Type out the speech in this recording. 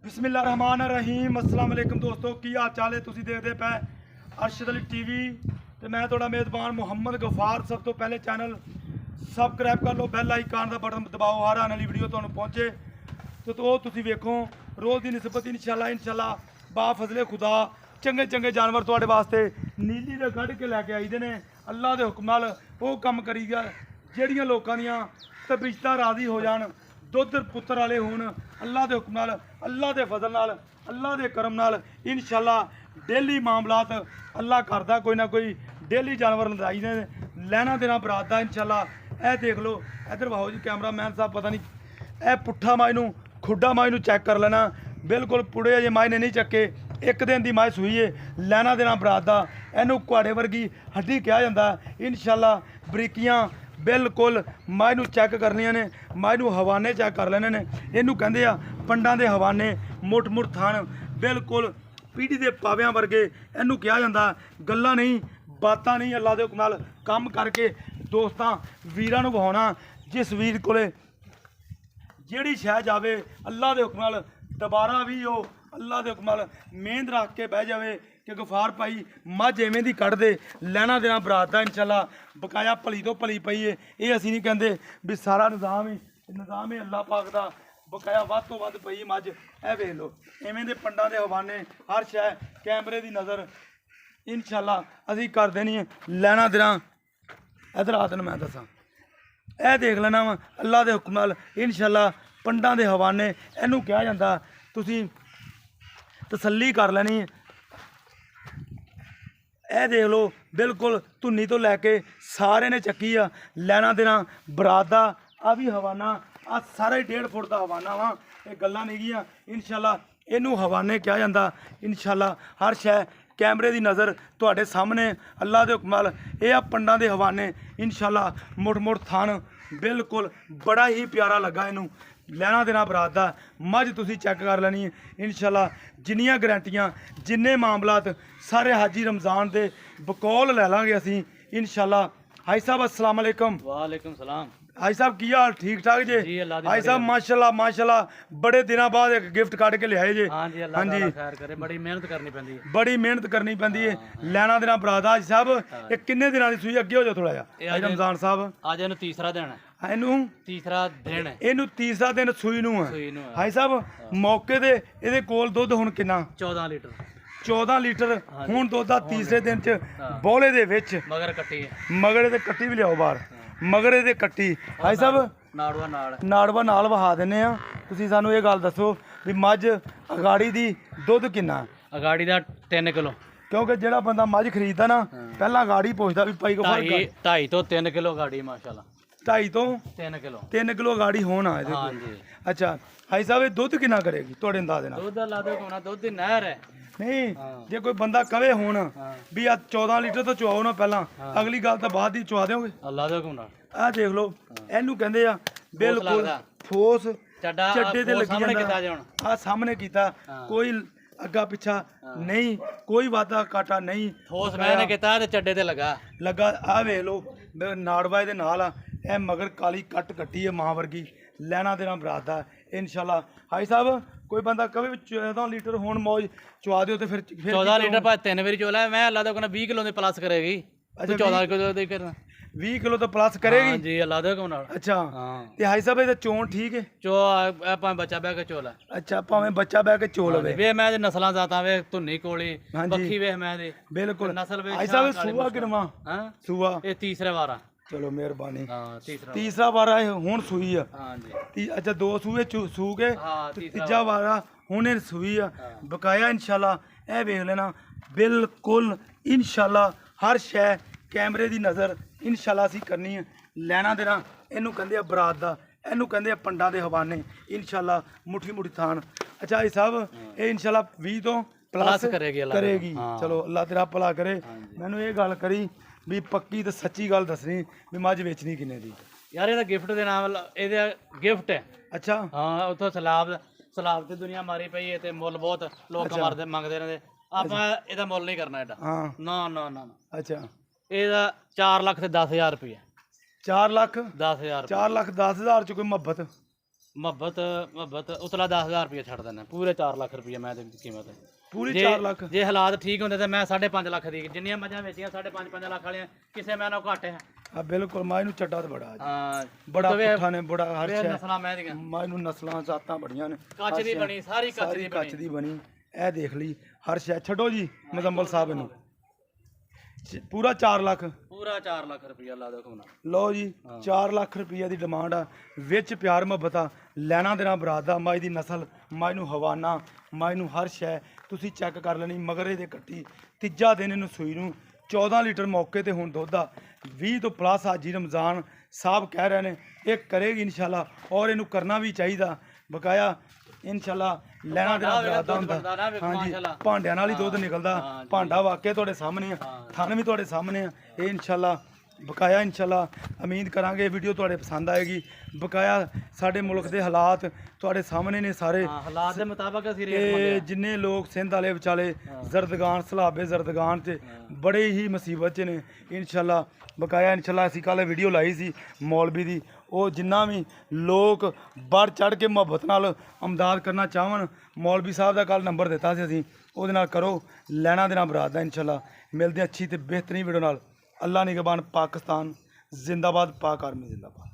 बिस्मिल्लाहिर्रहमानिर्रहीम अस्सलाम वालेकुम दोस्तों की हाल चाल है। तुसी देखते पे अरशद अली टीवी तो मैं थोड़ा मेज़बान मुहम्मद गफार। सब तो पहले चैनल सबसक्राइब कर लो, बैल आइकन का बटन दबाओ, हर आने वाली वीडियो तुहानू पहुँचे तो तुसी वेखो। रोज़ की निस्बत इंशाल्लाह बा फजले खुदा चंगे चंगे जानवर तुहाडे वास्ते नीली दे कढ़ के लैके आईदे ने। अल्लाह के हुक्म नाल वो कम करी गया ਜਿਹੜੀਆਂ ਲੋਕਾਂ ਦੀਆਂ ਤਬੀਅਤਾਂ ਰਾਜ਼ੀ ਹੋ ਜਾਣ, ਦੁੱਧ ਪੁੱਤਰ ਵਾਲੇ ਹੋਣ। अल्लाह के हुक्म नाल, अल्लाह के फजल नाल, अल्लाह के करम नाल इंशाल्लाह डेली मामलात अल्लाह करदा। कोई ना कोई डेली जानवर लदाई ने लैना देना बरात दा इंशाल्लाह। ए देख लो इधर वाहो जी कैमरा मैन साहब, पता नहीं ए पुट्ठा माई नूं खुड्डा माई नूं चैक कर लेना। बिल्कुल पुड़े जे माई ने नहीं चक्के, एक दिन की माई सूई है, लैना देना बरात दा। इनू कुआड़े वर्गी हड्डी कहा जाता इंशाल्लाह। बरीकियां बिल्कुल माई नूं चैक करनियां ने, माई नूं हवाने चैक कर लेने ने। इनू कहंदे आ पंडां दे हवाने, मुठ मुठ थान बिल्कुल पीढ़ी दे पावियां वर्गे इनू कहा जाता। गल्लां नहीं बातां नहीं, अल्लाह दे हुक्म नाल काम करके दोस्तां वीरां नूं वहाउणा। जिस वीर कोले जिहड़ी शै जावे अल्लाह दे हुक्म नाल दोबारा भी हो अल्लाह के हुक्म नाल मेहनत रख के बह जावे कि गफार भाई मझ इवें दी कढ़ दे, लैना देना बरात दा इंशाल्लाह। बकाया भली तो भली पई है, ये असीं नहीं कहंदे भी सारा निज़ाम ही अल्लाह पाक दा। बकाया वध तो वध पई मझ। ए वेख लो इवें दे पंडां दे हवाने, हर शै कैमरे की नज़र इंशाल्लाह असीं कर देनी है। लैना देना इधर आ तैनूं मैं दसां, ए देख लेना वा अल्लाह के हुक्म नाल इंशाल्लाह पंडां दे हवाने इनू कहा जाता। तुसीं तसल्ली कर लैनी है। ਇਹ देख लो बिल्कुल धुन्नी तो लैके सारे ने चक्की आ। लैना देना बरात का आ भी हवाना, आ सारा ही 1.5 फुट का हवाना वा। ये गल्लां नहीं गियां इंशाल्लाह। इनू हवाने कहा जाता इंशाल्लाह। हर शै कैमरे की नज़र तुहाडे सामने अल्लाह के हुक्म नाल। ये आ पंडां दे हवाने इंशाल्लाह। मुठ मुठ थान बिल्कुल बड़ा ही प्यारा लगा। इनू लैना देना बरात दा मझ तुसीं चैक कर लैनी है इंशाल्लाह। जिन्नियां गरंटियां जिन्ने मामलात सारे हाजी रमज़ान दे बकौल लै लांगे असीं इंशाल्लाह। हाई साहब अस्सलाम वालेकुम। वालेकुम सलाम। हाई साहब की हाल ठीक ठाक जे? हाई साहब माशाल्लाह माशाल्लाह बड़े दिनों बाद एक गिफ्ट कट के लियाए जे। हाँ जी, अल्लाह ताला खैर करे। बड़ी मेहनत करनी पैंदी है, बड़ी मेहनत करनी पैंदी है। लैना देना बरात हाजी साहब ये किन्ने दिनां दी सूई? अगे हो जाओ थोड़ा जिहा हाजी रमज़ान साहब। आज इन्हू तीसरा दिन है। इनू तीसरा दिन है, इनू तीसरा दिन सूई नूं है। सूई नूं है। हाई साहब मौके ते इहदे कोल दुੱਧ हुण किन्ना? 14 लीटर 14 लीटर हुण दुੱਧ आ तीसरे दिन च बोले दे विच। मगर कट्टी है, मगरे ते कट्टी भी लियाओ बाहर, मगरे ते कट्टी। हाई साहब नाड़वा नाड़ नाड़वा नाल वहा दिंने आ। तुसीं सानू ये गल दसो भी मझ अगाड़ी दी दुੱਧ किन्ना? अगाड़ी का 3 किलो। क्योंकि जेड़ा बंदा मझ खरीददा ना पहला गाड़ी पुछदा भी भाई को फर्क 2.5 तो 3 किलो गाड़ी माशाल्लाह। 2.5 तो 3 किलो 3 किलो गाड़ी होना है। हाँ जी। अच्छा हाई साहब ये दुੱਧ किन्ना करेगी थोड़े अंदाजे नाल? दूध ला दो कोना, दूध दी नहर है। नहीं जे कोई बंदा कवे हुण भी आ 14 लीटर तो चुआओ ना पहला, अगली गल तो बाद ही चुआ दोगे। अल्लाह दे हुक्म नाल आ देख लो इनू कहंदे आ बिल्कुल ठोस चड्डा ਚੱਡੇ ਤੇ ਲੱਗੀ सामने ਜਾਂਦਾ। किता जे हुण। आ सामने कीता, कोई अग्गा पिछा नहीं, कोई वादा काटा नहीं। ठोस मैंने किता ते चड्डे ते लगा लगा आ वेख लो नाड़वा दे नाल आ। ए मगर काली कट कट्टी है मां वर्गी। लैना देना बरात दा इंशाल्लाह। हाई साहब कोई बंदा कभी 14 लीटर हुण मौज चुआ दियो तो फिर 14 लीटर पर 3 बारी चोला है। मैं अल्लाह दे हुक्म 20 किलो दे प्लस करेगी। अच्छा, 14 किलो दे करना 20 किलो तो प्लस करेगी। हाँ जी, अल्लाह दे हुक्म नाल। अच्छा हाँ ते हाई साहब ये चोण ठीक है? चो भावें बच्चा बह के चोला। अच्छा भावें बच्चा बह के चो लवे। वे मैं नस्लां जाता वे धुन्नी कोली हाँ जी। पक्खी वे मैं दी बिल्कुल। नस्ल वे हाई साहब सूआ किनवा? हां सूआ ये तीसरे वारा। चलो मेहरबानी। हां तीसरा तीसरा वारा हुण सूई आ। हां जी। अच्छा 2 सूए सू के हाँ ते तीसरा तीजा वारा हुणे सूई आ। बकाया इंशाल्लाह ए वेख लेना बिल्कुल इंशाल्लाह हर शै कैमरे की नज़र इंशाल्लाह असीं करनी है। लैना देना इनू कहंदे आ बरात दा, इनू कहंदे आ पंडां दे हवाने इंशाल्लाह। मुठी मुठी थान। अच्छा भाई साहब ये इंशाल्लाह 20 तो प्लस करेगी अल्लाह करेगी। हाँ। चलो अल्लाह तेरा भला करे। मैनू ये गल करी भी पक्की तो सच्ची गल दसनी भी मझ बेचनी किन्ने दी? यार ਇਹਦਾ ਗਿਫਟ ਦੇ ਨਾਲ ਇਹਦਾ ਗਿਫਟ ਹੈ। अच्छा ਹਾਂ ਉਥੋਂ ਸਲਾਬ ਤੇ ਦੁਨੀਆ ਮਾਰੀ ਪਈ ਹੈ ਤੇ ਮੁੱਲ ਬਹੁਤ ਲੋਕ ਮਰਦੇ ਮੰਗਦੇ ਨੇ। ਆਪਾਂ ਇਹਦਾ ਮੁੱਲ ਨਹੀਂ ਕਰਨਾ ਇਹਦਾ। हाँ ਨਾ ਨਾ ਨਾ अच्छा ਇਹਦਾ 4 ਲੱਖ ਤੇ 10,000 ਰੁਪਏ। 4 लाख 10,000 4 लाख 10 हज़ार च कोई मुहब्बत ਮੁਹੱਬਤ ਉਤਲਾ 10000 ਰੁਪਏ ਛੱਡ ਦਿੰਦਾ ਪੂਰੇ 4 ਲੱਖ ਰੁਪਏ ਮੈਂ ਦੀ ਕੀਮਤ ਪੂਰੀ ਜੇ 4 ਲੱਖ ਜੇ ਹਾਲਾਤ ਠੀਕ ਹੁੰਦੇ ਤਾਂ ਮੈਂ 5.5 ਲੱਖ ਦੀ ਜਿੰਨੀਆਂ ਮੱਝਾਂ ਵੇਚੀਆਂ 5.5 ਲੱਖ ਵਾਲੀਆਂ ਕਿਸੇ ਮੈਂ ਨਾ ਘੱਟ ਹੈ ਆ ਬਿਲਕੁਲ ਮਾਈ ਨੂੰ ਚੱਡਾ ਤੇ ਬੜਾ ਹਾਂ ਬੜਾ ਪੁੱਠਾ ਨੇ ਬੜਾ ਹਰ ਵੇ ਸ਼ੈ ਨਸਲਾਂ ਮੈਂ ਦੀਆਂ ਮਾਈ ਨੂੰ ਨਸਲਾਂ ਜ਼ਾਤਾਂ ਬੜੀਆਂ ਨੇ ਕੱਚ ਦੀ ਬਣੀ ਸਾਰੀ ਕੱਚ ਦੀ ਕੱਚ ਦੀ ਬਣੀ ਇਹ ਦੇਖ ਲਈ ਹਰ ਸ਼ੈ ਛੱਡੋ ਜੀ ਮਜ਼ੰਬਲ ਸਾਹਿਬ ਇਹਨੂੰ ਪੂਰਾ 4 ਲੱਖ ਪੂਰਾ 4 ਲੱਖ ਰੁਪਇਆ ਲਾ ਦੋ ਕੋਨਾ ਲਓ ਜੀ 4 ਲੱਖ ਰੁਪਈਆ ਦੀ ਡਿਮਾਂਡ ਆ ਵਿੱਚ ਪਿਆਰ ਮੁਹੱਬਤ ਆ ਲੈਣਾ ਦੇਣਾ ਬਰਾਤ ਦਾ ਮਾਈ ਦੀ ਨਸਲ ਮਾਈ ਨੂੰ ਹਵਾਨਾ ਮਾਈ ਨੂੰ ਹਰ ਸ਼ੈ ਤੁਸੀਂ ਚੈੱਕ ਕਰ ਲੈਣੀ ਮਗਰ ਇਹਦੇ ਕੱਟੀ ਤੀਜਾ ਦਿਨ ਇਹਨੂੰ ਸੂਈ ਨੂੰ 14 ਲੀਟਰ ਮੌਕੇ ਤੇ ਹੁਣ ਦੁੱਧ ਆ 20 ਤੋਂ ਪਲੱਸ ਹਾਜੀ ਰਮਜ਼ਾਨ ਸਾਹਿਬ ਕਹਿ ਰਹੇ ਨੇ ਇਹ ਕਰੇਗੀ ਇਨਸ਼ਾਅੱਲਾ ਔਰ ਇਹਨੂੰ ਕਰਨਾ ਵੀ ਚਾਹੀਦਾ ਬਕਾਇਆ ਇਨਸ਼ਾਅੱਲਾ ਲੈਣਾ ਦੇਣਾ ਬਰਾਤ ਦਾ ਹੁੰਦਾ ਹਾਂਜੀ ਭਾਂਡਿਆਂ ਨਾਲ ਹੀ ਦੁੱਧ ਨਿਕਲਦਾ ਭਾਂਡਾ ਵਾਕਿਆ ਤੁਹਾਡੇ ਸਾਹਮਣੇ ਆ ਥਣ ਵੀ ਤੁਹਾਡੇ ਸਾਹਮਣੇ ਆ ਇਹ ਇਨਸ਼ਾਅੱਲਾ ਬਕਾਇਆ ਇਨਸ਼ਾਅੱਲਾ ਉਮੀਦ ਕਰਾਂਗੇ ਵੀਡੀਓ ਤੁਹਾਡੇ ਪਸੰਦ ਆਏਗੀ ਬਕਾਇਆ ਸਾਡੇ ਮੁਲਕ ਦੇ ਹਾਲਾਤ ਤੁਹਾਡੇ ਸਾਹਮਣੇ ਨੇ ਸਾਰੇ ਹਾਲਾਤ ਦੇ ਮੁਤਾਬਕ ਅਸੀਂ ਰੇਟ ਤੇ ਮੰਗਿਆ ਜਿੰਨੇ ਲੋਕ ਸਿੰਧ ਵਾਲੇ ਵਿਚਾਲੇ ਜ਼ਰਦਗਾਨ ਸਲਾਬੇ ਜ਼ਰਦਗਾਨ 'ਚ ਬੜੇ ਹੀ ਮੁਸੀਬਤ 'ਚ ਨੇ ਇਨਸ਼ਾਅੱਲਾ ਬਕਾਇਆ ਇਨਸ਼ਾਅੱਲਾ ਅਸੀਂ ਕੱਲ੍ਹ ਵੀਡੀਓ ਲਾਈ ਸੀ ਮੌਲਵੀ ਦੀ ਉਹ ਜਿੰਨਾ ਵੀ ਲੋਕ ਵੱਧ ਚੜ ਕੇ ਮੁਹੱਬਤ ਨਾਲ ਅਮਦਾਦ ਕਰਨਾ ਚਾਹਣ ਮੌਲਵੀ ਸਾਹਿਬ ਦਾ ਕੱਲ੍ਹ ਨੰਬਰ ਦਿੱਤਾ ਸੀ ਅਸੀਂ ਉਹਦੇ ਨਾਲ ਕਰੋ ਲੈਣਾ ਦੇਣਾ ਬਰਾਤ ਦਾ ਇਨਸ਼ਾਅੱਲਾ ਮਿਲਦੇ ਅੱਛੀ ਤੇ ਬਿਹਤਰੀਨ ਵੀਡੀਓ ਨਾਲ ਅੱਲਾ ਨਿਗਹਬਾਨ ਪਾਕਿਸਤਾਨ ਜ਼ਿੰਦਾਬਾਦ ਪਾਕ ਆਰਮੀ ਜ਼ਿੰਦਾਬਾਦ